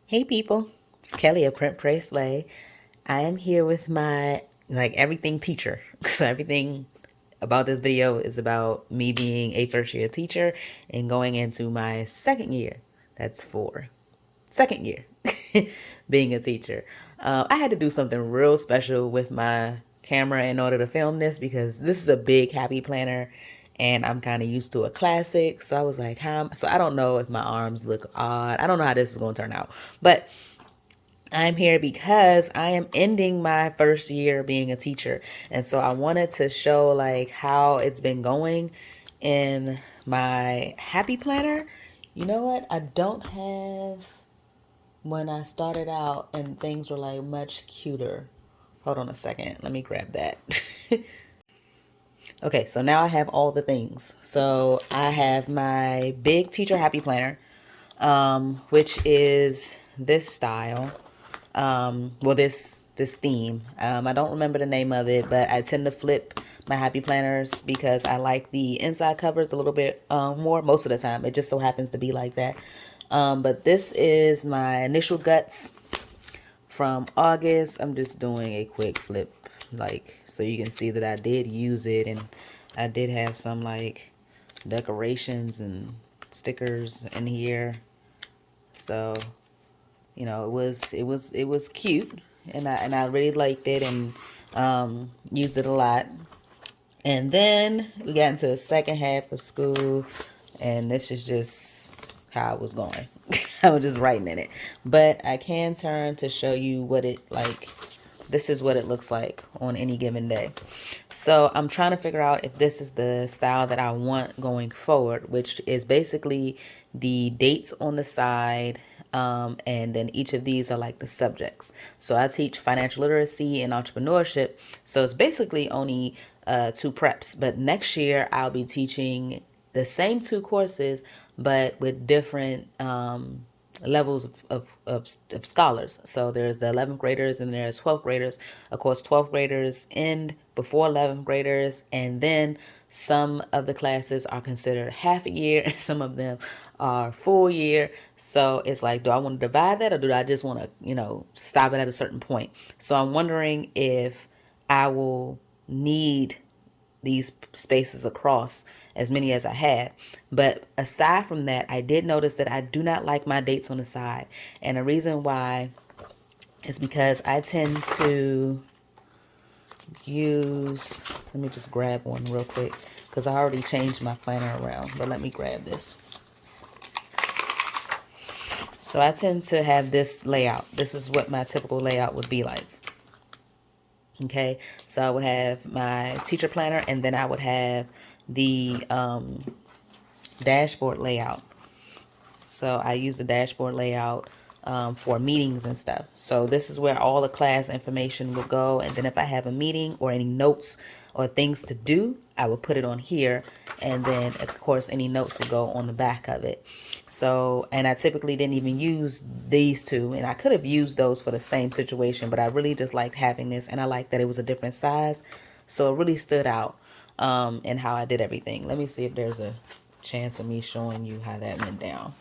Hey people, it's Kelly of printprayslay. I am here with my everything teacher. So everything about this video is about me being a first year teacher and going into my second year. That's for second year being a teacher. I had to do something real special with my camera in order to film this because this is a big happy planner and I'm kind of used to a classic. So I was like, so I don't know if my arms look odd. I don't know how this is going to turn out. But I'm here because I am ending my first year being a teacher. And so I wanted to show like how it's been going in my happy planner. You know what? I don't have when I started out and things were like much cuter. Hold on a second. Let me grab that. Okay, so now I have all the things. So I have my big teacher happy planner, which is this style. This theme. I don't remember the name of it, but I tend to flip my happy planners because I like the inside covers a little bit more most of the time. It just so happens to be like that. But this is my initial guts from August. I'm just doing a quick flip, like, so you can see that I did use it and I did have some like decorations and stickers in here. So, you know, it was cute and I really liked it and used it a lot. And then we got into the second half of school and this is just how I was going. I was just writing in it. But I can turn to show you what it like. This is what it looks like on any given day. So I'm trying to figure out if this is the style that I want going forward, which is basically the dates on the side. And then each of these are like the subjects. So I teach financial literacy and entrepreneurship. So it's basically only two preps. But next year I'll be teaching the same two courses, but with different levels of scholars. So there's the 11th graders and there's 12th graders. Of course, 12th graders end before 11th graders, and then some of the classes are considered half a year and some of them are full year. So it's like, do I want to divide that or do I just want to, stop it at a certain point? So I'm wondering if I will need these spaces across as many as I have. But aside from that, I did notice that I do not like my dates on the side. And the reason why is because I tend to use, let me just grab one real quick because I already changed my planner around, but let me grab this. So I tend to have this layout. This is what my typical layout would be like. Okay, so I would have my teacher planner and then I would have the dashboard layout. So I use the dashboard layout for meetings and stuff. So this is where all the class information will go. And then if I have a meeting or any notes or things to do, I will put it on here. And then, of course, any notes will go on the back of it. So, and I typically didn't even use these two. And I could have used those for the same situation, but I really just liked having this. And I liked that it was a different size. So it really stood out in how I did everything. Let me see if there's a chance of me showing you how that went down.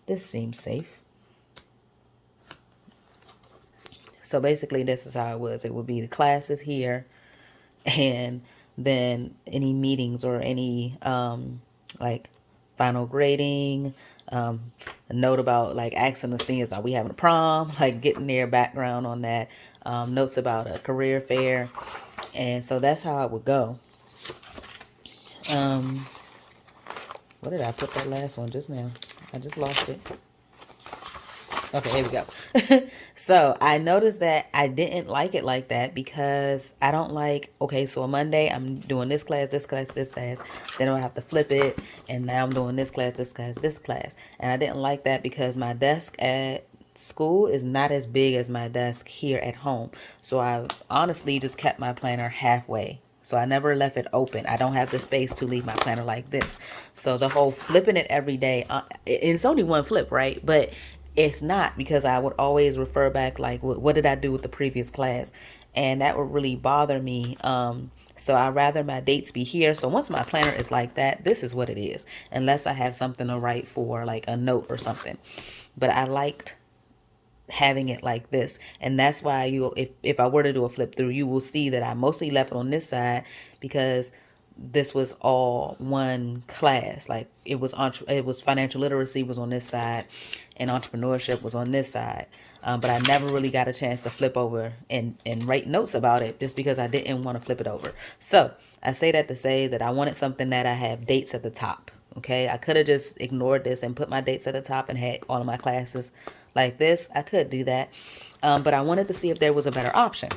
This seems safe. So basically this is how it was. It would be the classes here and then any meetings or any like final grading, a note about like asking the seniors, are we having a prom? Like getting their background on that. Notes about a career fair. And so that's how it would go. What did I put that last one just now? I just lost it. Okay, here we go. So I noticed that I didn't like it like that because I don't like, okay, so on Monday I'm doing this class, this class, this class. Then I have to flip it. And now I'm doing this class, this class, this class. And I didn't like that because my desk at school is not as big as my desk here at home. So I honestly just kept my planner halfway. So I never left it open. I don't have the space to leave my planner like this. So the whole flipping it every day, it's only one flip, right? But it's not, because I would always refer back like, what did I do with the previous class? And that would really bother me. So I'd rather my dates be here. So once my planner is like that, this is what it is. Unless I have something to write for, like a note or something. But I liked having it like this, and that's why if I were to do a flip through, you will see that I mostly left it on this side because this was all one class. Like it was financial literacy was on this side and entrepreneurship was on this side. But I never really got a chance to flip over and write notes about it just because I didn't want to flip it over. So I say that to say that I wanted something that I have dates at the top. Okay, I could have just ignored this and put my dates at the top and had all of my classes like this. I could do that. But I wanted to see if there was a better option.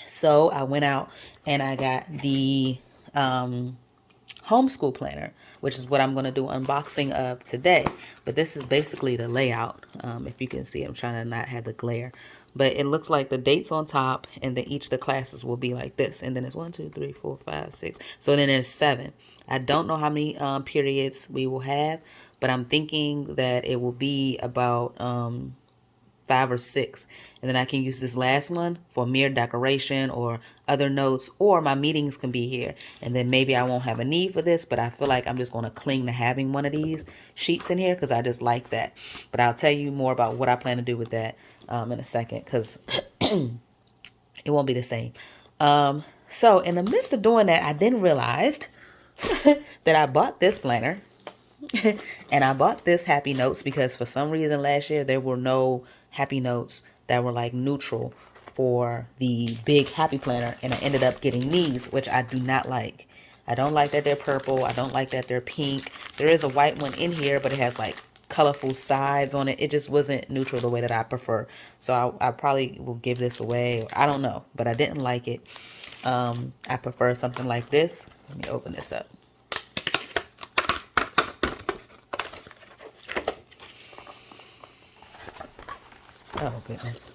So I went out and I got the Homeschool planner, which is what I'm going to do unboxing of today. But this is basically the layout. If you can see, I'm trying to not have the glare. But it looks like the dates on top, and then each of the classes will be like this. And then it's 1, 2, 3, 4, 5, 6. So then there's 7. I don't know how many periods we will have, but I'm thinking that it will be about 5 or 6. And then I can use this last one for mere decoration or other notes, or my meetings can be here. And then maybe I won't have a need for this, but I feel like I'm just going to cling to having one of these sheets in here because I just like that. But I'll tell you more about what I plan to do with that in a second, because it won't be the same. So in the midst of doing that, I then realized that I bought this planner and I bought this Happy Notes because for some reason last year there were no Happy Notes that were like neutral for the big Happy Planner, and I ended up getting these, which I do not like. I don't like that they're purple. I don't like that they're pink. There is a white one in here, but it has like colorful sides on it. It just wasn't neutral the way that I prefer. So I probably will give this away. I don't know, but I didn't like it. I prefer something like this. Let me open this up. Oh, goodness.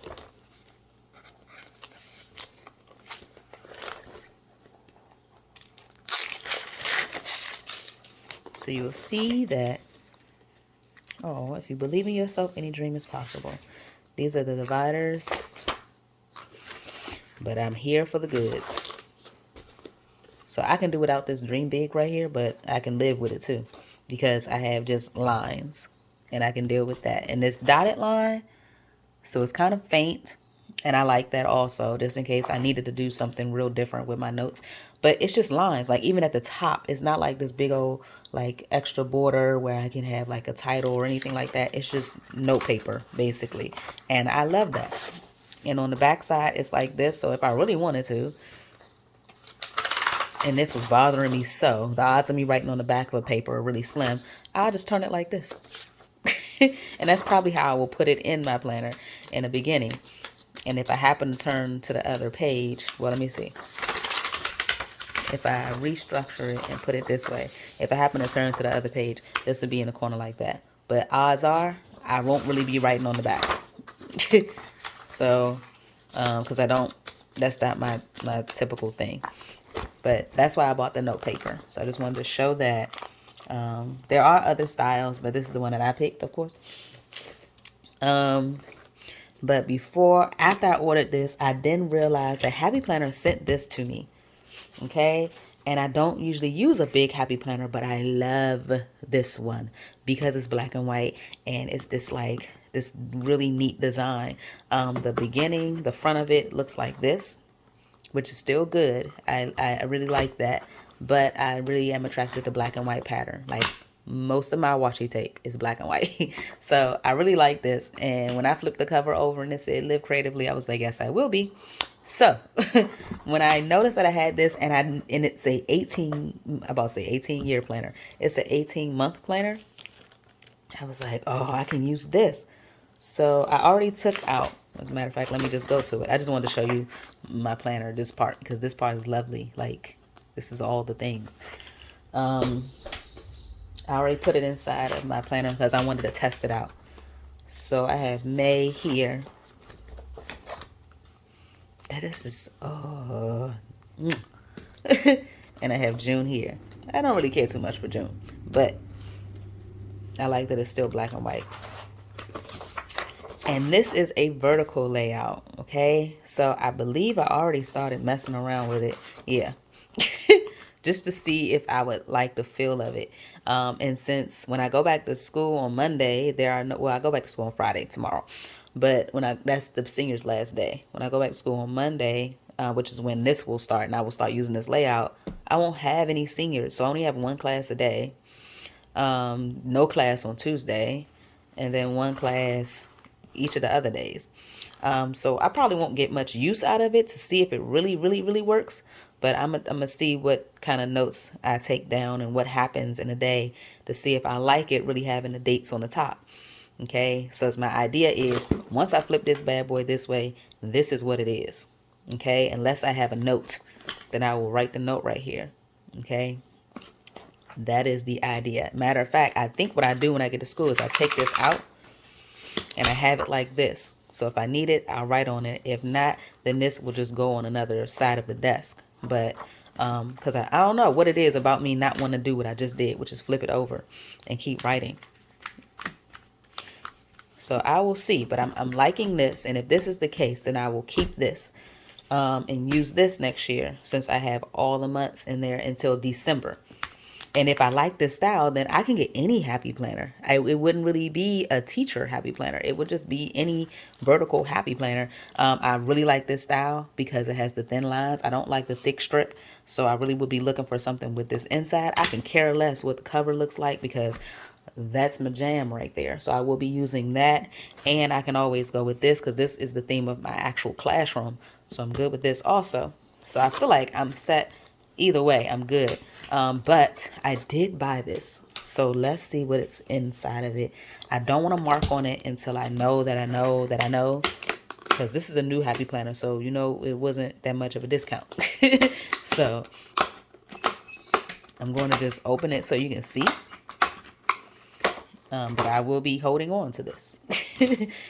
So you'll see that, oh, if you believe in yourself, any dream is possible. These are the dividers, but I'm here for the goods. So I can do without this dream big right here, but I can live with it too because I have just lines and I can deal with that. And this dotted line, so it's kind of faint, and I like that also, just in case I needed to do something real different with my notes. But it's just lines. Like even at the top, it's not like this big old like extra border where I can have like a title or anything like that. It's just note paper basically, and I love that. And on the back side, it's like this. So if I really wanted to, and this was bothering me, so the odds of me writing on the back of a paper are really slim, I'll just turn it like this. And that's probably how I will put it in my planner in the beginning. And if I happen to turn to the other page, well, let me see. If I restructure it and put it this way, if I happen to turn to the other page, this would be in the corner like that. But odds are, I won't really be writing on the back. So, because I don't, that's not my typical thing. But that's why I bought the note paper. So I just wanted to show that. There are other styles, but this is the one that I picked, of course. But after I ordered this, I then realized that Happy Planner sent this to me. Okay. And I don't usually use a big Happy Planner, but I love this one because it's black and white and it's this really neat design. The front of it looks like this, which is still good. I really like that. But I really am attracted to black and white pattern. Like most of my washi tape is black and white. So I really like this. And when I flipped the cover over and it said live creatively, I was like, yes, I will be. So when I noticed that I had this and it's a 18-year planner. It's an 18-month planner. I was like, oh, I can use this. So I already took out, as a matter of fact, let me just go to it. I just wanted to show you my planner, this part, because this part is lovely. Like, this is all the things. I already put it inside of my planner because I wanted to test it out. So I have May here. That is just, oh. And I have June here. I don't really care too much for June, but I like that it's still black and white. And this is a vertical layout, okay? So I believe I already started messing around with it. Yeah. just to see if I would like the feel of it. And since when I go back to school on Monday, there are no, well, I go back to school on Friday tomorrow, but that's the senior's last day. When I go back to school on Monday, which is when this will start, and I will start using this layout, I won't have any seniors. So I only have one class a day, no class on Tuesday, and then one class each of the other days. So I probably won't get much use out of it to see if it really, really, really works. But I'm gonna see what kind of notes I take down and what happens in a day to see if I like it really having the dates on the top. Okay, so my idea is once I flip this bad boy this way, this is what it is. Okay, unless I have a note, then I will write the note right here. Okay, that is the idea. Matter of fact, I think what I do when I get to school is I take this out and I have it like this. So if I need it, I'll write on it. If not, then this will just go on another side of the desk. But because I don't know what it is about me not wanting to do what I just did, which is flip it over and keep writing. So I will see, but I'm liking this. And if this is the case, then I will keep this and use this next year, since I have all the months in there until December. And if I like this style, then I can get any happy planner. It wouldn't really be a teacher happy planner. It would just be any vertical happy planner. I really like this style because it has the thin lines. I don't like the thick strip. So I really would be looking for something with this inside. I can care less what the cover looks like because that's my jam right there. So I will be using that. And I can always go with this because this is the theme of my actual classroom. So I'm good with this also. So I feel like I'm set. Either way, I'm good. But I did buy this. So let's see what it's inside of it. I don't want to mark on it until I know that I know that I know. Because this is a new happy planner. So, you know, it wasn't that much of a discount. So I'm going to just open it so you can see. But I will be holding on to this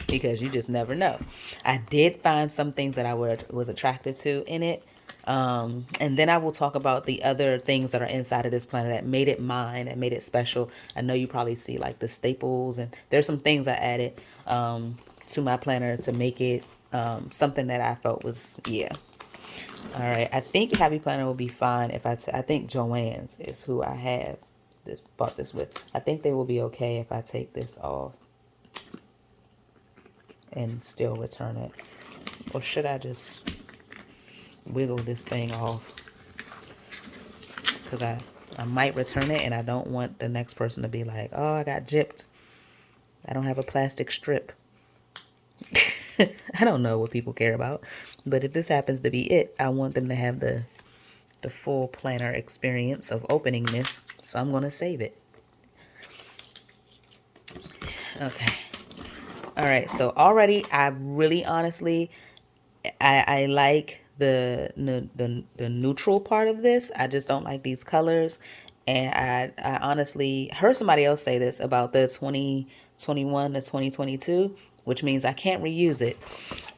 because you just never know. I did find some things that I was attracted to in it. And then I will talk about the other things that are inside of this planner that made it mine and made it special. I know you probably see like the staples, and there's some things I added to my planner to make it something that I felt was, yeah. All right, I think Happy Planner will be fine if I think Joann's is who I have bought this with. I think they will be okay if I take this off and still return it. Or should I just wiggle this thing off? Because I might return it, and I don't want the next person to be like, oh, I got gypped. I don't have a plastic strip. I don't know what people care about. But if this happens to be it, I want them to have the full planner experience of opening this. So I'm going to save it. Okay. All right. So already, I really honestly, I like the neutral part of this. I just don't like these colors. And I honestly heard somebody else say this about the 2021 to 2022, which means I can't reuse it.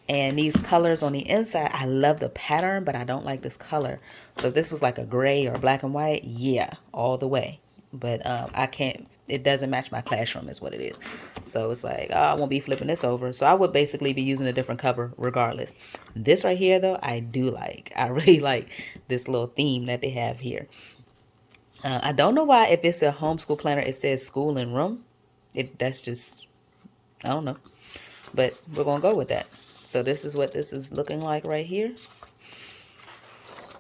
And these colors on the inside, I love the pattern, but I don't like this color. So if this was like a gray or black and white, yeah, all the way. But I can't, it doesn't match my classroom is what it is. So it's like, oh, I won't be flipping this over. So I would basically be using a different cover regardless. This right here, though, I do like. I really like this little theme that they have here. I don't know why, if it's a homeschool planner, it says school and room. That's just, I don't know. But we're going to go with that. So this is what this is looking like right here.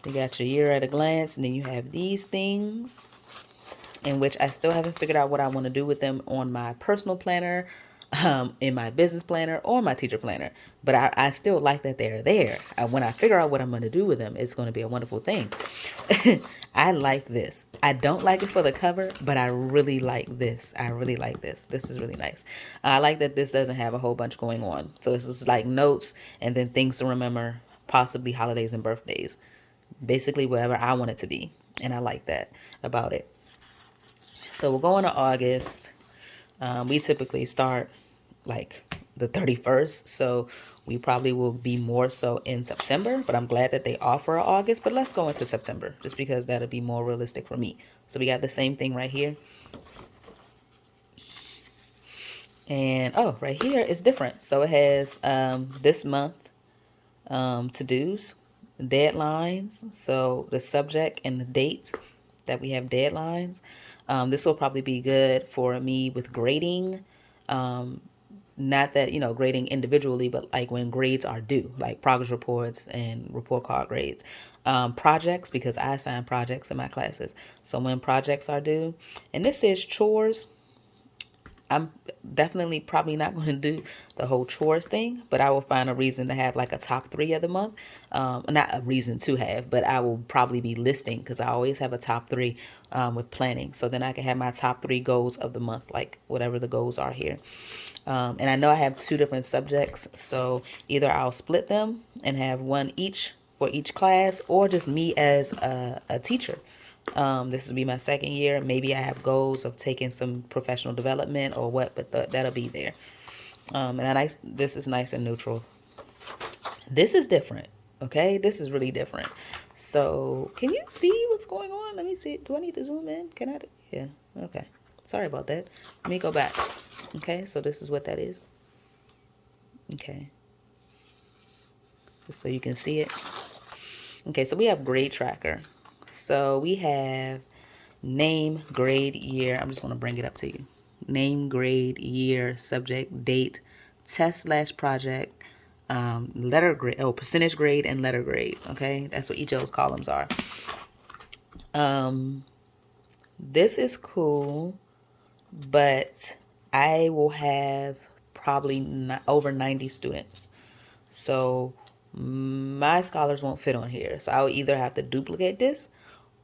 You got your year at a glance, and then you have these things, in which I still haven't figured out what I want to do with them on my personal planner, in my business planner, or my teacher planner. But I still like that they're there. When I figure out what I'm going to do with them, it's going to be a wonderful thing. I like this. I don't like it for the cover, but I really like this. I really like this. This is really nice. I like that this doesn't have a whole bunch going on. So it's just like notes and then things to remember, possibly holidays and birthdays. Basically whatever I want it to be. And I like that about it. So we're going to August. We typically start like the 31st. So we probably will be more so in September, but I'm glad that they offer August. But let's go into September just because that'll be more realistic for me. So we got the same thing right here. And oh, right here is different. So it has this month to-dos. deadlines. So the subject and the date that we have deadlines. This will probably be good for me with grading. Not that, grading individually, but like when grades are due, like progress reports and report card grades. Projects, because I assign projects in my classes. So when projects are due, and this is chores, I'm definitely probably not going to do the whole chores thing, but I will find a reason to have like a top 3 of the month. Not a reason to have, but I will probably be listing, because I always have a top 3 with planning. So then I can have my top 3 goals of the month, like whatever the goals are here. And I know I have 2 different subjects, so either I'll split them and have one each for each class, or just me as a teacher. This will be my 2nd year. Maybe I have goals of taking some professional development or what, but that'll be there. This is nice and neutral. This is different. Okay, this is really different. So can you see what's going on? Let me see. Do I need to zoom in? Can I? Yeah. Okay. Sorry about that. Let me go back. Okay, so this is what that is. Okay. Just so you can see it. Okay, so we have grade tracker. So we have name, grade, year. I'm just going to bring it up to you. Name, grade, year, subject, date, test/project, letter grade, percentage grade, and letter grade. Okay, that's what each of those columns are. This is cool, but I will have probably over 90 students. So my scholars won't fit on here. So I would either have to duplicate this,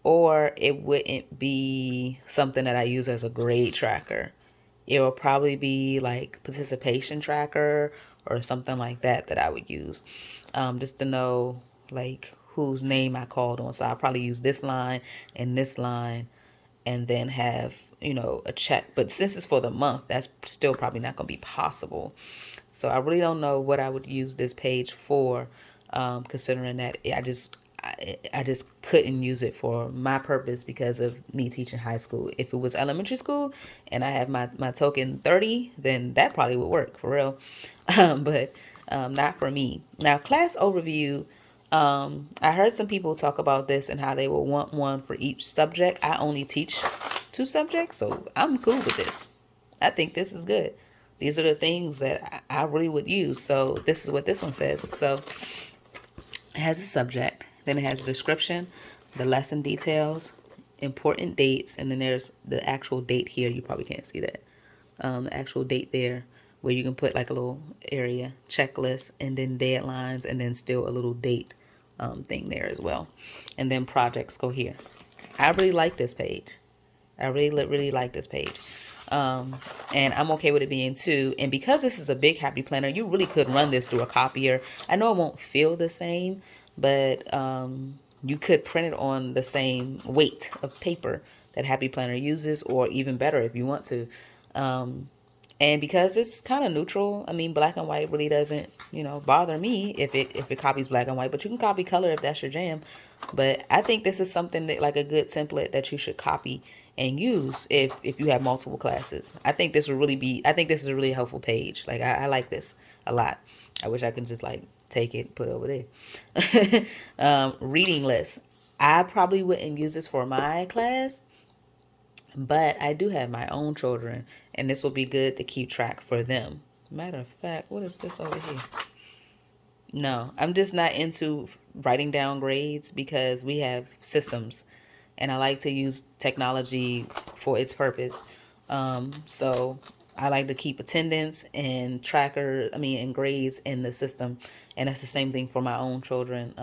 or it wouldn't be something that I use as a grade tracker. It will probably be like participation tracker or something like that I would use, just to know like whose name I called on. So I'll probably use this line and this line, and then have, a check. But since it's for the month, that's still probably not going to be possible. So I really don't know what I would use this page for, considering that I just couldn't use it for my purpose because of me teaching high school. If it was elementary school and I have my token 30, then that probably would work for real. But not for me. Now, class overview. I heard some people talk about this and how they will want one for each subject. I only teach 2 subjects, so I'm cool with this. I think this is good. These are the things that I really would use. So this is what this one says. So it has a subject, then it has a description, the lesson details, important dates, and then there's the actual date here. You probably can't see that. The actual date there, where you can put like a little area, checklist, and then deadlines, and then still a little date thing there as well. And then projects go here. I really like this page. I really like this page. And I'm okay with it being 2. And because this is a big happy planner, you really could run this through a copier. I know it won't feel the same, but you could print it on the same weight of paper that Happy Planner uses, or even better if you want to. And because it's kind of neutral, I mean, black and white really doesn't, bother me if it copies black and white. But you can copy color if that's your jam. But I think this is something that, like a good template that you should copy and use if you have multiple classes. I think this is a really helpful page. Like I like this a lot. I wish I could just like take it, put it over there. Reading list. I probably wouldn't use this for my class, but I do have my own children, and this will be good to keep track for them. Matter of fact, what is this over here? No, I'm just not into writing down grades because we have systems, and I like to use technology for its purpose. So I like to keep attendance and and grades in the system. And that's the same thing for my own children,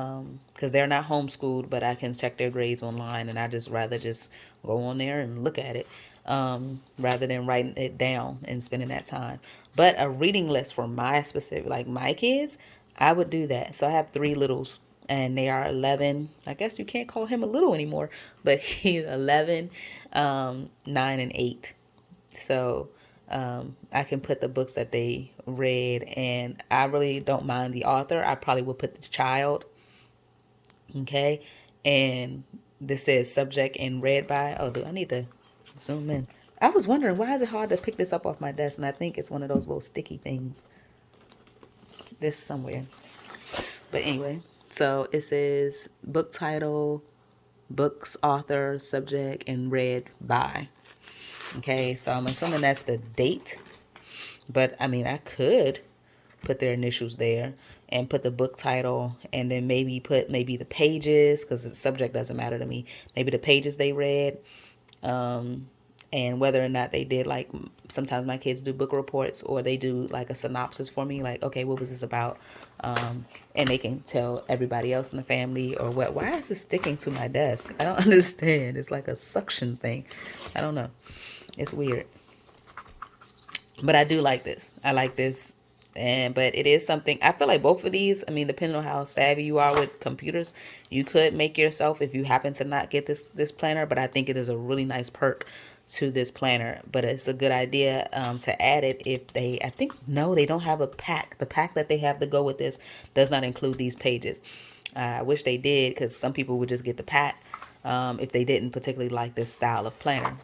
because they're not homeschooled, but I can check their grades online, and I just rather just go on there and look at it, rather than writing it down and spending that time. But a reading list for my specific, like my kids, I would do that. So I have 3 littles, and they are 11. I guess you can't call him a little anymore, but he's 11, 9, and 8. So I can put the books that they read, and I really don't mind the author. I probably would put the child. Okay. And this says subject and read by. Oh, do I need to zoom in? I was wondering, why is it hard to pick this up off my desk? And I think it's one of those little sticky things. This somewhere. But anyway, So it says book title, books, author, subject, and read by. Okay, so I'm assuming that's the date. But I mean, I could put their initials there and put the book title, and then maybe put maybe the pages, because the subject doesn't matter to me. Maybe the pages they read, and whether or not they did, like, sometimes my kids do book reports, or they do like a synopsis for me, like, okay, what was this about? And they can tell everybody else in the family or what. Why is this sticking to my desk? I don't understand. It's like a suction thing. I don't know. It's weird. But I do like this. I like this. But it is something, I feel like both of these, I mean, depending on how savvy you are with computers, you could make yourself if you happen to not get this planner. But I think it is a really nice perk to this planner. But it's a good idea to add it if they, I think, no, they don't have a pack. The pack that they have to go with this does not include these pages. I wish they did, because some people would just get the pack if they didn't particularly like this style of planner.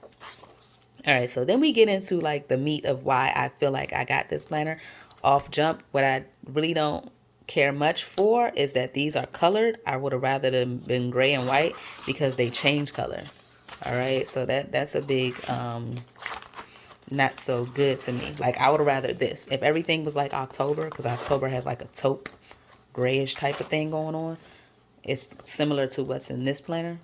All right, so then we get into like the meat of why I feel like I got this planner off jump. What I really don't care much for is that these are colored. I would have rather them been gray and white, because they change color. All right, so that's a big not so good to me. Like, I would have rather this. If everything was like October, because October has like a taupe grayish type of thing going on. It's similar to what's in this planner.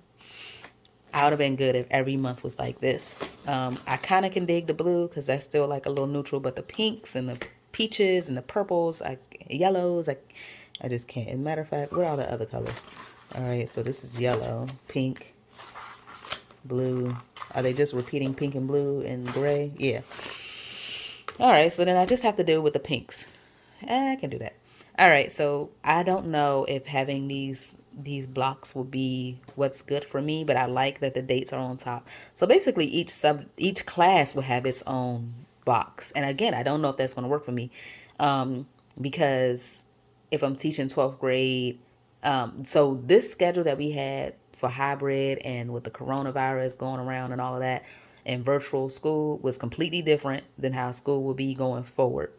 I would have been good if every month was like this. I kind of can dig the blue, because that's still like a little neutral, but the pinks and the peaches and the purples, yellows, I just can't. As a matter of fact, what are the other colors? All right, so this is yellow, pink, blue. Are they just repeating pink and blue and gray? Yeah. All right, so then I just have to deal with the pinks. I can do that. All right, so I don't know if having these blocks will be what's good for me, but I like that the dates are on top. So basically each class will have its own box. And again, I don't know if that's going to work for me, because if I'm teaching 12th grade, so this schedule that we had for hybrid and with the coronavirus going around and all of that, and virtual school was completely different than how school will be going forward.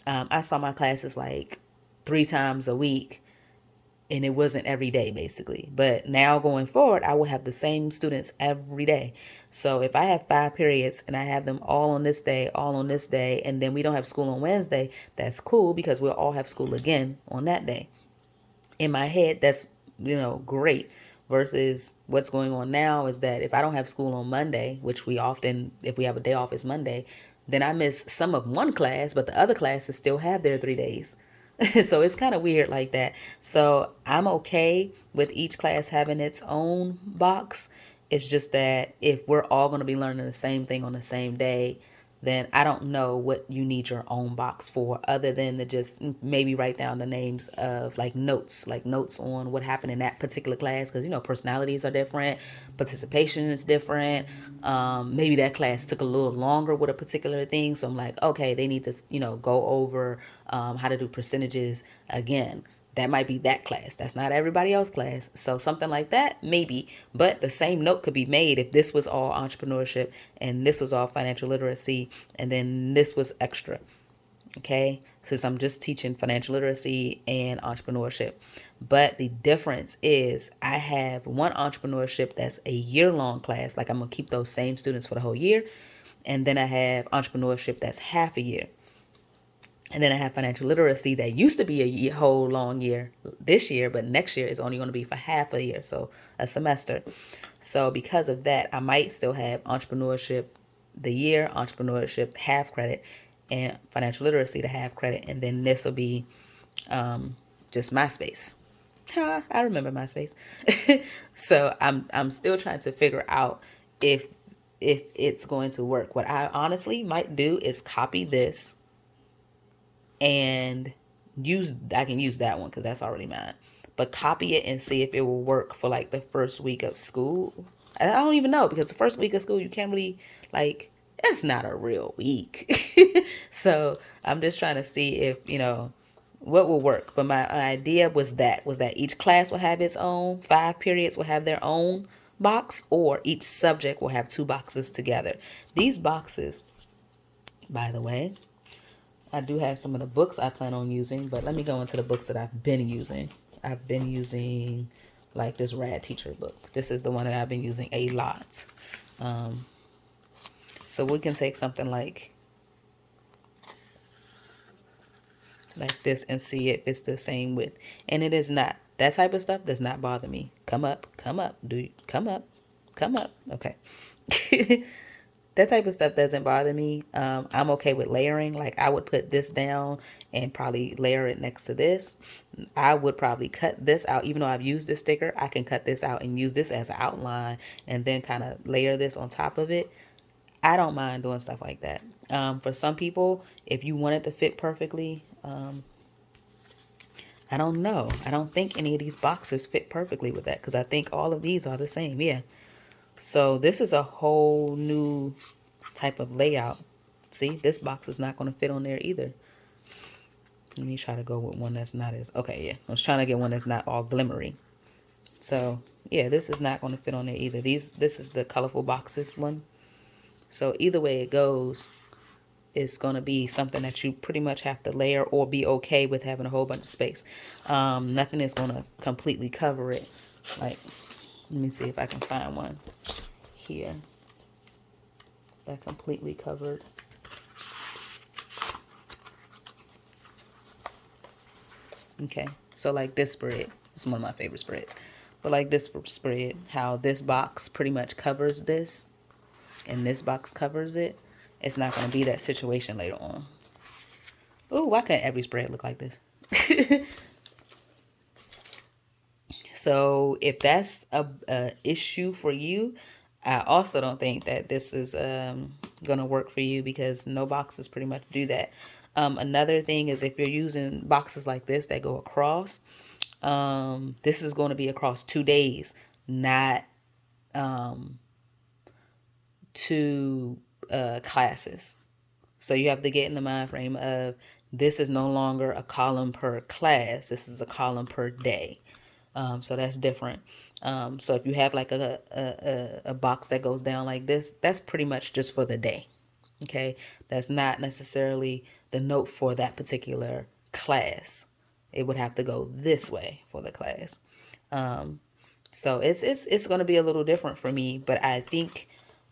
I saw my classes like 3 times a week, and it wasn't every day basically. But now going forward, I will have the same students every day. So if I have 5 periods and I have them all on this day, all on this day, and then we don't have school on Wednesday, that's cool, because we'll all have school again on that day. In my head, that's, great. Versus what's going on now is that if I don't have school on Monday, which we often, if we have a day off, is Monday, then I miss some of one class, but the other classes still have their 3 days. So it's kind of weird like that. So I'm okay with each class having its own box. It's just that if we're all going to be learning the same thing on the same day, then I don't know what you need your own box for, other than to just maybe write down the names of like notes on what happened in that particular class. Because, personalities are different, participation is different. Maybe that class took a little longer with a particular thing. So I'm like, okay, they need to, go over how to do percentages again. That might be that class. That's not everybody else's class. So something like that, maybe. But the same note could be made if this was all entrepreneurship and this was all financial literacy and then this was extra. Okay? Since I'm just teaching financial literacy and entrepreneurship. But the difference is I have one entrepreneurship that's a year-long class. Like, I'm going to keep those same students for the whole year. And then I have entrepreneurship that's half a year. And then I have financial literacy that used to be a whole long year this year, but next year is only going to be for half a year, so a semester. So because of that, I might still have entrepreneurship the year, entrepreneurship half credit, and financial literacy the half credit. And then this will be just MySpace. I remember MySpace. So I'm still trying to figure out if it's going to work. What I honestly might do is copy this and I can use that one because that's already mine, but copy it and see if it will work for like the first week of school. And I don't even know, because the first week of school, you can't really, like, it's not a real week. So I'm just trying to see if, what will work. But my idea was that each class will have its own, 5 periods will have their own box, or each subject will have 2 boxes together. These boxes, by the way, I do have some of the books I plan on using, but let me go into the books that I've been using. I've been using like this Rad Teacher book. This is the one that I've been using a lot. So we can take something like this and see if it's the same width. And it is not. That type of stuff does not bother me. Come up, come up, come up, come up. Okay. That type of stuff doesn't bother me. I'm okay with layering. Like I would put this down and probably layer it next to this. I would probably cut this out. Even though I've used this sticker, I can cut this out and use this as an outline and then kind of layer this on top of it. I don't mind doing stuff like that. For some people, if you want it to fit perfectly, I don't know. I don't think any of these boxes fit perfectly with that because I think all of these are the same. Yeah. So this is a whole new type of layout. See, this box is not going to fit on there either. Let me try to go with one that's not as... Okay, yeah. I was trying to get one that's not all glimmery. So, yeah, this is not going to fit on there either. This is the colorful boxes one. So either way it goes, it's going to be something that you pretty much have to layer or be okay with having a whole bunch of space. Nothing is going to completely cover it. Like, let me see if I can find one here that completely covered. Okay, so like this spread, it's one of my favorite spreads. But like this spread, how this box pretty much covers this, and this box covers it, it's not going to be that situation later on. Ooh, why can't every spread look like this? So if that's a issue for you, I also don't think that this is going to work for you because no boxes pretty much do that. Another thing is if you're using boxes like this that go across, this is going to be across 2 days, not 2 classes. So you have to get in the mind frame of this is no longer a column per class. This is a column per day. So that's different. So if you have like a box that goes down like this, that's pretty much just for the day. Okay. That's not necessarily the note for that particular class. It would have to go this way for the class. So it's going to be a little different for me, but I think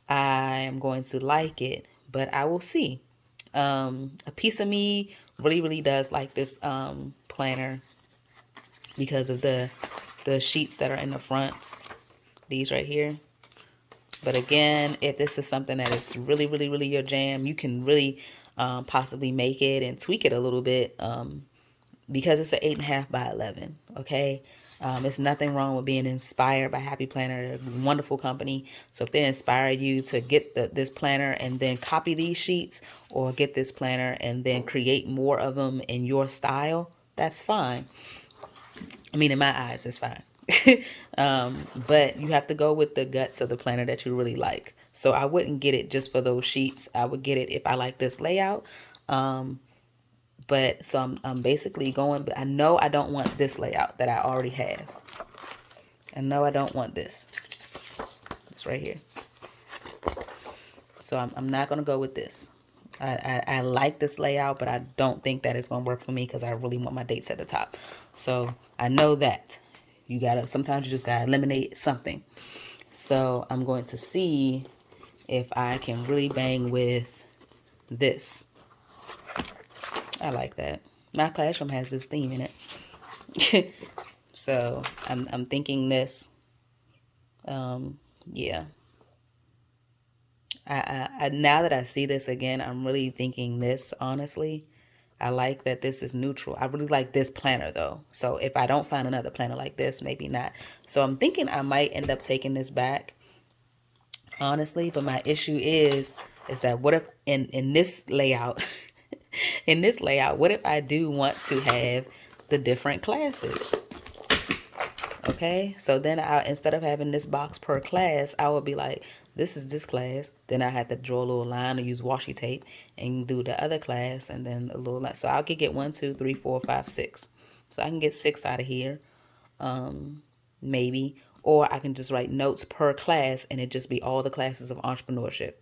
I am going to like it, but I will see. A piece of me really does like this planner because of the sheets that are in the front, these right here. But again, if this is something that is really your jam, you can really possibly make it and tweak it a little bit because it's an 8.5 by 11. Okay. It's nothing wrong with being inspired by Happy Planner, a wonderful company. So if they inspire you to get this planner and then copy these sheets, or get this planner and then create more of them in your style, that's fine. I mean, in my eyes, it's fine. But you have to go with the guts of the planner that you really like. So I wouldn't get it just for those sheets. I would get it if I like this layout. But so I'm basically going, but I know I don't want this layout that I already have. I know I don't want this. It's right here. So I'm not going to go with this. I like this layout, but I don't think that it's going to work for me because I really want my dates at the top. So I know that sometimes you just got to eliminate something. So I'm going to see if I can really bang with this. I like that. My classroom has this theme in it. So I'm thinking this. Yeah. I now that I see this again, I'm really thinking this, honestly. I like that this is neutral. I really like this planner though. So if I don't find another planner like this, maybe not. So I'm thinking I might end up taking this back, honestly. But my issue is that what if in this layout, in this layout, what if I do want to have the different classes? Okay, so then instead of having this box per class, I would be like, this is this class. Then I had to draw a little line or use washi tape and do the other class and then a little line. So I could get 1, 2, 3, 4, 5, 6. So I can get 6 out of here, maybe. Or I can just write notes per class and it just be all the classes of entrepreneurship.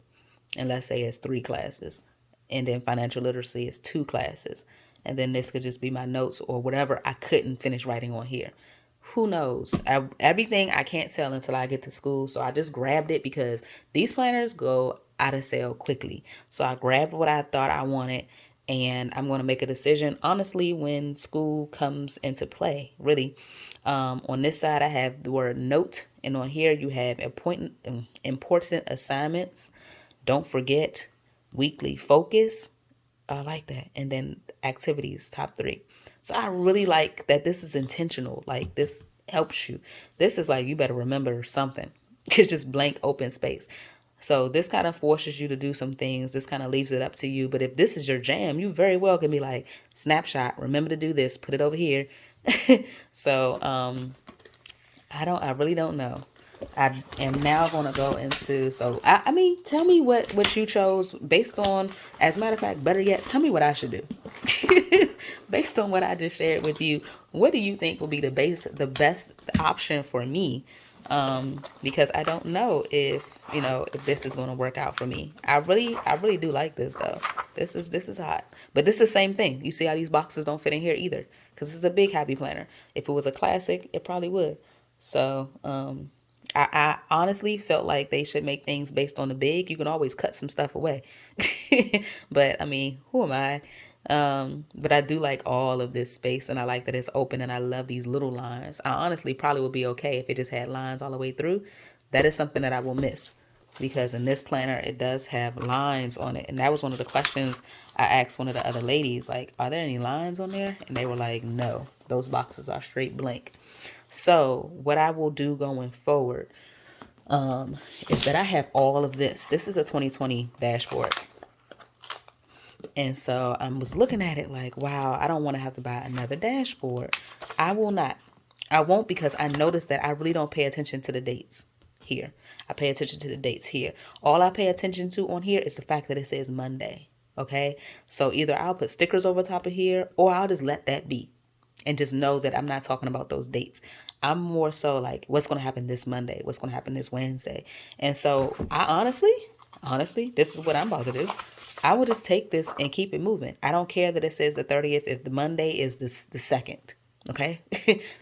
And let's say it's 3 classes. And then financial literacy is 2 classes. and then this could just be my notes or whatever I couldn't finish writing on here. Who knows? Everything I can't tell until I get to school. So I just grabbed it because these planners go out of sale quickly. So I grabbed what I thought I wanted, and I'm going to make a decision honestly when school comes into play, really. On this side, I have the word note, and on here you have important assignments. Don't forget, weekly focus. I like that. And then activities, top 3. So I really like that this is intentional. Like, this helps you. This is like, you better remember something. It's just blank open space. So this kind of forces you to do some things. This kind of leaves it up to you. But if this is your jam, you very well can be like, snapshot, remember to do this, put it over here. So I really don't know. I am now going to go into, so I mean, tell me what you chose based on, as a matter of fact, better yet, tell me what I should do. Based on what I just shared with you, what do you think will be the best option for me? Because I don't know if if this is going to work out for me. I really do like this though. This is hot, but this is the same thing. You see how these boxes don't fit in here either, because it's a big happy planner. If it was a classic, it probably would. So I honestly felt like they should make things based on the big. You can always cut some stuff away. But I mean, who am I? But I do like all of this space, and I like that it's open, and I love these little lines. I honestly probably would be okay if it just had lines all the way through. That is something that I will miss, because in this planner, it does have lines on it. And that was one of the questions I asked one of the other ladies, like, are there any lines on there? And they were like, no, those boxes are straight blank. So what I will do going forward is that I have all of this. This is a 2020 dashboard. And so I was looking at it like, wow, I don't want to have to buy another dashboard. I will not. I won't, because I noticed that I really don't pay attention to the dates here. I pay attention to the dates here. All I pay attention to on here is the fact that it says Monday. Okay. So either I'll put stickers over top of here, or I'll just let that be and just know that I'm not talking about those dates. I'm more so like, what's going to happen this Monday? What's going to happen this Wednesday? And so I honestly, this is what I'm about to do. I will just take this and keep it moving. I don't care that it says the 30th if the Monday is the 2nd. Okay.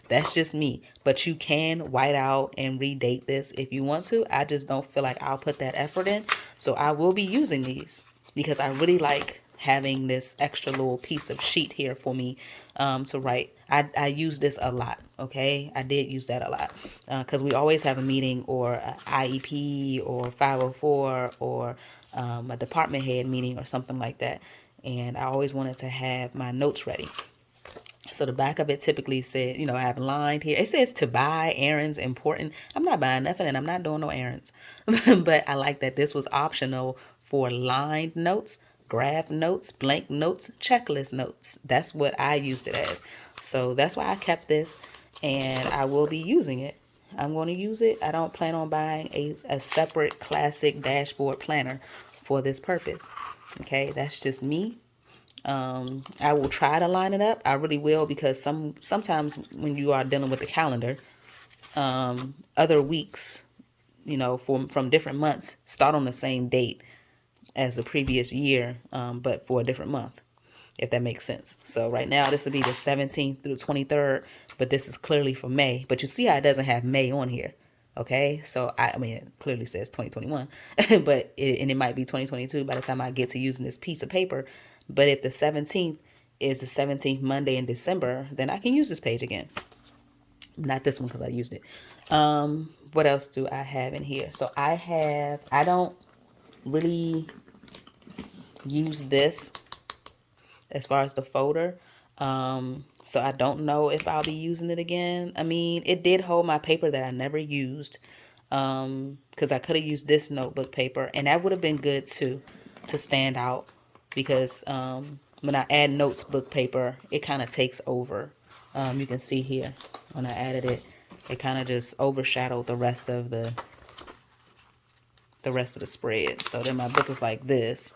That's just me. But you can white out and redate this if you want to. I just don't feel like I'll put that effort in. So I will be using these because I really like having this extra little piece of sheet here for me to write. I use this a lot. Okay. I did use that a lot because we always have a meeting or a IEP or 504 or a department head meeting or something like that. And I always wanted to have my notes ready. So the back of it typically says, I have lined here. It says to buy, errands, important. I'm not buying nothing and I'm not doing no errands. But I like that this was optional for lined notes, graph notes, blank notes, checklist notes. That's what I used it as. So that's why I kept this, and I will be using it. I'm going to use it. I don't plan on buying a separate classic dashboard planner for this purpose. Okay, that's just me. I will try to line it up. I really will, because sometimes when you are dealing with the calendar, other weeks, from different months start on the same date as the previous year, but for a different month, if that makes sense. So right now this would be the 17th through the 23rd, but this is clearly for May. But you see how it doesn't have May on here. Okay, so I mean, it clearly says 2021, but it might be 2022 by the time I get to using this piece of paper. But if the 17th is the 17th Monday in December, then I can use this page again. Not this one because I used it. What else do I have in here? So I don't really use this as far as the folder. So I don't know if I'll be using it again. I mean, it did hold my paper that I never used. Because I could have used this notebook paper, and that would have been good too, to stand out. Because when I add notes book paper, it kind of takes over. You can see here when I added it, it kind of just overshadowed the rest of the spread. So then my book is like this,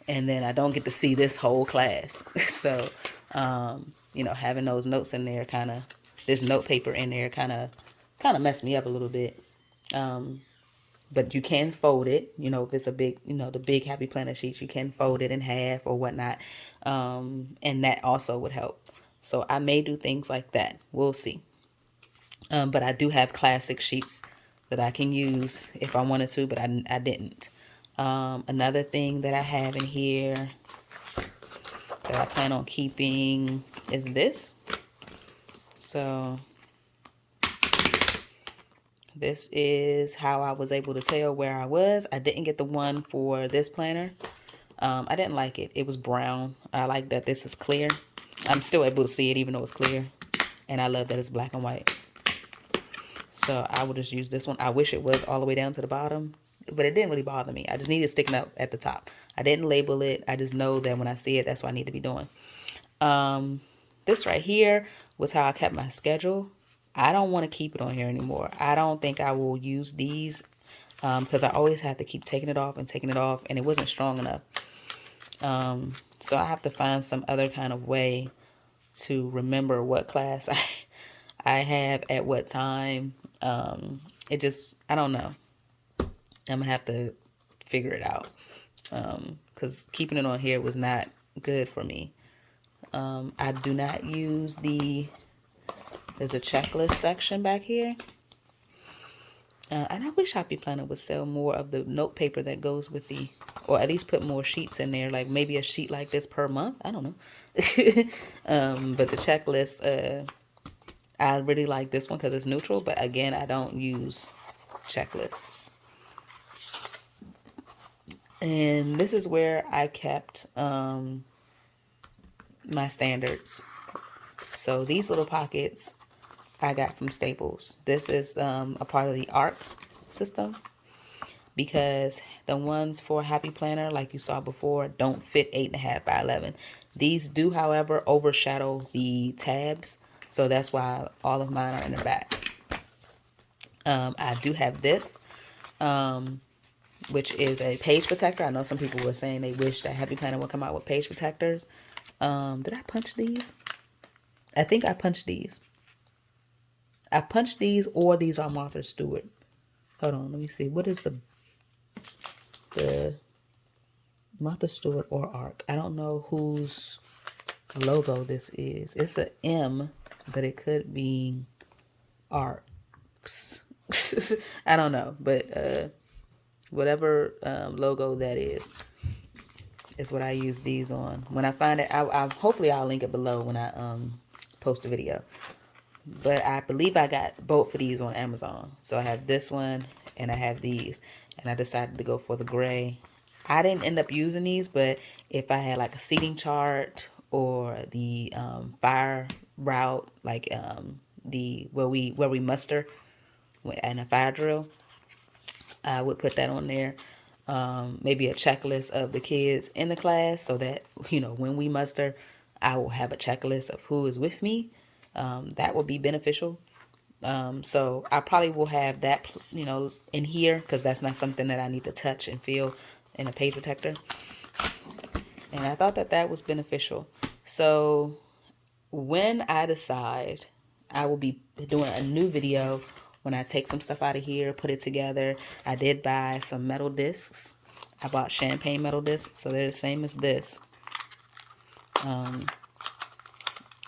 and then I don't get to see this whole class. So having those notes in there, this note paper in there, kind of messed me up a little bit. but you can fold it. You know, if it's a big, you know, the big Happy Planner sheets, you can fold it in half or whatnot. And that also would help. So I may do things like that. We'll see. But I do have classic sheets that I can use if I wanted to, but I didn't. Another thing that I have in here that I plan on keeping is this. So this is how I was able to tell where I was. I didn't get the one for this planner. I didn't like it. It was brown. I like that this is clear. I'm still able to see it even though it's clear. And I love that it's black and white. So I will just use this one. I wish it was all the way down to the bottom, but it didn't really bother me. I just needed it sticking up at the top. I didn't label it. I just know that when I see it, that's what I need to be doing. This right here was how I kept my schedule. I don't want to keep it on here anymore. I don't think I will use these because I always have to keep taking it off, and it wasn't strong enough. So I have to find some other kind of way to remember what class I have at what time. It just, I don't know. I'm gonna have to figure it out because keeping it on here was not good for me. I do not use there's a checklist section back here. And I wish Happy Planner would sell more of the note paper that goes with or at least put more sheets in there, like maybe a sheet like this per month. I don't know. But the checklist, I really like this one because it's neutral, but again, I don't use checklists. And this is where I kept my standards. So these little pockets I got from Staples. This is a part of the ARC system because the ones for Happy Planner, like you saw before, don't fit 8.5 by 11. These do, however, overshadow the tabs. So that's why all of mine are in the back. I do have this, which is a page protector. I know some people were saying they wish that Happy Planner would come out with page protectors. Did I punch these? I think I punched these. I punched these, or these are Martha Stewart. Hold on, let me see. What is the Martha Stewart or ARC? I don't know whose logo this is. It's a M, but it could be ARCs. I don't know, but whatever logo that is what I use these on. When I find it, I hopefully I'll link it below when I post a video. But I believe I got both of these on Amazon. So I have this one and I have these. And I decided to go for the gray. I didn't end up using these, but if I had like a seating chart or the fire route, like where we muster and a fire drill, I would put that on there. Maybe a checklist of the kids in the class so that, you know, when we muster, I will have a checklist of who is with me. That would be beneficial. So I probably will have that, you know, in here because that's not something that I need to touch and feel in a page protector. And I thought that that was beneficial. So when I decide, I will be doing a new video when I take some stuff out of here, put it together. I did buy some metal discs. I bought champagne metal discs, so they're the same as this.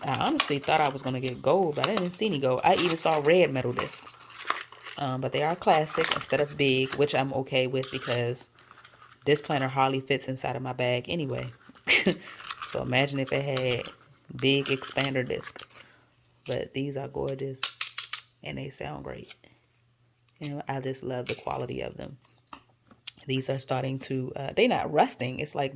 I honestly thought I was going to get gold, but I didn't see any gold. I even saw red metal discs. But they are classic instead of big, which I'm okay with because this planner hardly fits inside of my bag anyway. So imagine if it had big expander disc. But these are gorgeous and they sound great. And I just love the quality of them. These are starting to, they're not rusting. It's like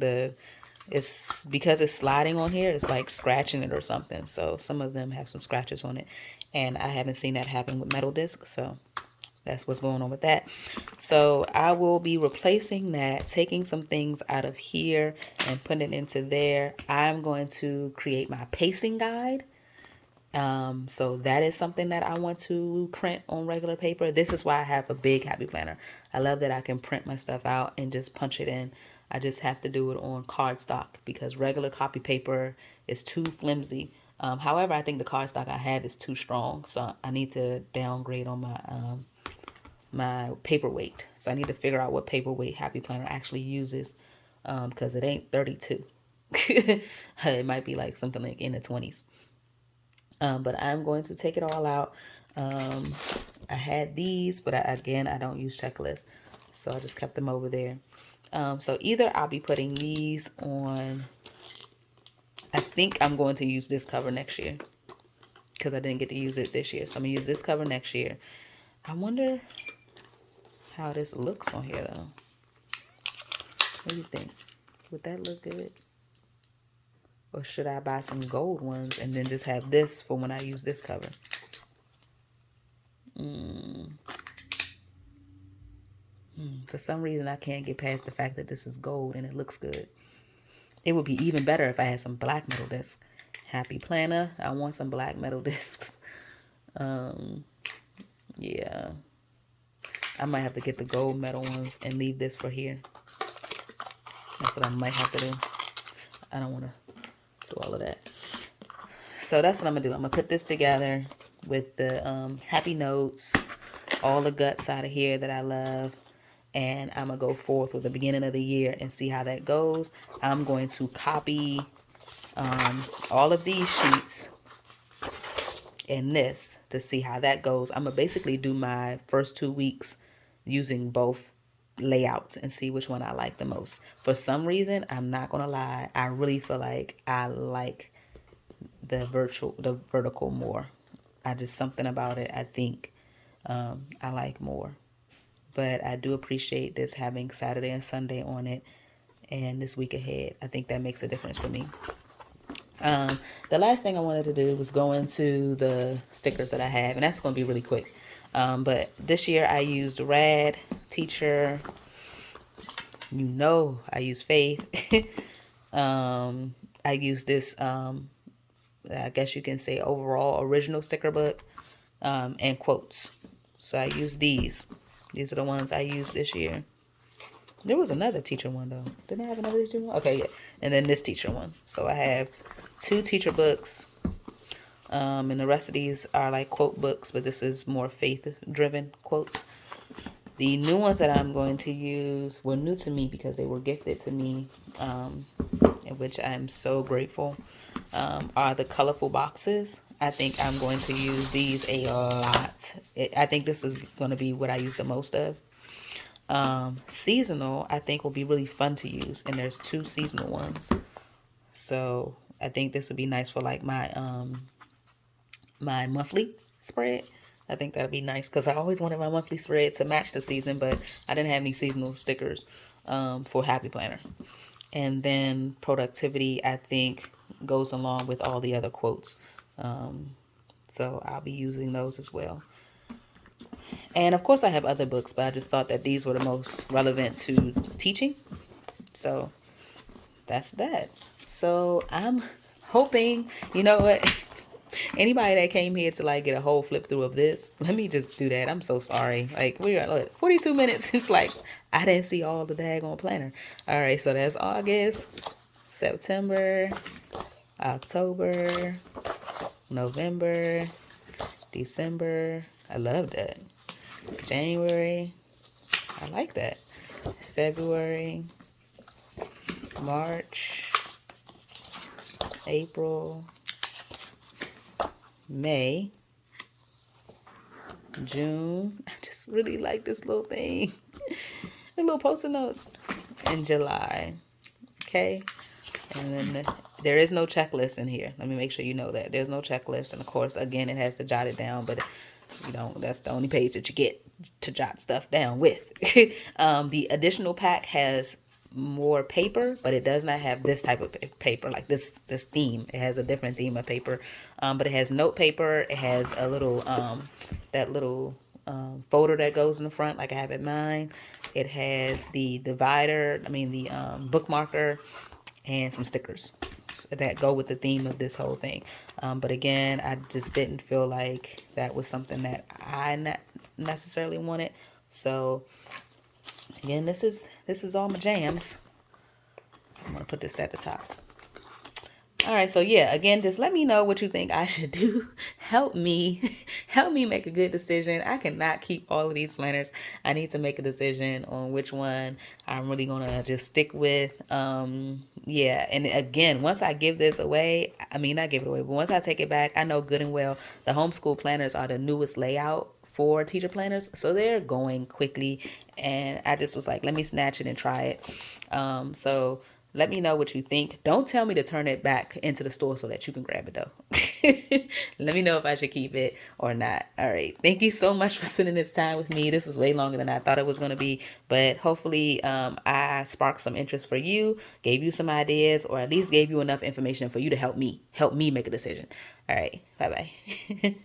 it's because it's sliding on here, it's like scratching it or something. So some of them have some scratches on it. And I haven't seen that happen with metal discs. So that's what's going on with that. So I will be replacing that, taking some things out of here and putting it into there. I'm going to create my pacing guide. So that is something that I want to print on regular paper. This is why I have a big Happy Planner. I love that I can print my stuff out and just punch it in. I just have to do it on cardstock because regular copy paper is too flimsy. However, I think the cardstock I have is too strong, so I need to downgrade on my my paperweight. So I need to figure out what paperweight Happy Planner actually uses, because it ain't 32. It might be like something like in the 20s. But I'm going to take it all out. I had these, but again, I don't use checklists, so I just kept them over there. So either I'll be putting these on, I think I'm going to use this cover next year, because I didn't get to use it this year. So I'm going to use this cover next year. I wonder how this looks on here, though. What do you think? Would that look good? Or should I buy some gold ones and then just have this for when I use this cover? For some reason, I can't get past the fact that this is gold and it looks good. It would be even better if I had some black metal discs. Happy Planner, I want some black metal discs. Yeah. I might have to get the gold metal ones and leave this for here. That's what I might have to do. I don't want to do all of that. So that's what I'm going to do. I'm going to put this together with the happy notes, all the guts out of here that I love. And I'm going to go forth with the beginning of the year and see how that goes. I'm going to copy all of these sheets and this to see how that goes. I'm going to basically do my first 2 weeks using both layouts and see which one I like the most. For some reason, I'm not going to lie, I really feel like I like the vertical more. I just, something about it I think I like more. But I do appreciate this having Saturday and Sunday on it and this week ahead. I think that makes a difference for me. The last thing I wanted to do was go into the stickers that I have, and that's going to be really quick. But this year I used Rad, Teacher, I use Faith. I used this, I guess you can say overall original sticker book, and quotes. So I used these. These are the ones I used this year. There was another teacher one though. Didn't I have another teacher one? Okay, yeah. And then this teacher one. So I have 2 teacher books. And the rest of these are like quote books, but this is more faith-driven quotes. The new ones that I'm going to use were new to me because they were gifted to me, which I'm so grateful, are the colorful boxes. I think I'm going to use these a lot. I think this is going to be what I use the most of. Seasonal, I think, will be really fun to use, and there's 2 seasonal ones. So I think this would be nice for like my my monthly spread. I think that'd be nice because I always wanted my monthly spread to match the season, but I didn't have any seasonal stickers for Happy Planner. And then productivity, I think, goes along with all the other quotes. So I'll be using those as well. And of course I have other books, but I just thought that these were the most relevant to teaching. So that's that. So I'm hoping, you know what? Anybody that came here to like get a whole flip through of this, let me just do that. I'm so sorry. Like we are 42 minutes. It's like I didn't see all the daggone planner. All right, so that's August, September, October, November, December. I love that. January. I like that. February, March, April, May, June. I just really like this little thing. A little post-it note. In July. Okay. And then there is no checklist in here. Let me make sure you know that. There's no checklist. And of course, again, it has to jot it down, but you know, that's the only page that you get to jot stuff down with. The additional pack has more paper, but it does not have this type of paper, like this theme. It has a different theme of paper, but it has note paper. It has a little that little folder that goes in the front, like I have in mine. It has the divider, the bookmarker, and some stickers that go with the theme of this whole thing. But again, I just didn't feel like that was something that I necessarily wanted. So again, this is all my jams. I'm gonna put this at the top. All right, so yeah, again, just let me know what you think I should do. Help me, help me make a good decision. I cannot keep all of these planners. I need to make a decision on which one I'm really gonna just stick with. Yeah, and again, once I give this away, I mean, not give it away, but once I take it back, I know good and well the homeschool planners are the newest layout for teacher planners, so they're going quickly, and I just was like, let me snatch it and try it. So let me know what you think. Don't tell me to turn it back into the store so that you can grab it though. Let me know if I should keep it or not. All right. Thank you so much for spending this time with me. This is way longer than I thought it was going to be, but hopefully I sparked some interest for you, gave you some ideas, or at least gave you enough information for you to help me make a decision. All right. Bye-bye.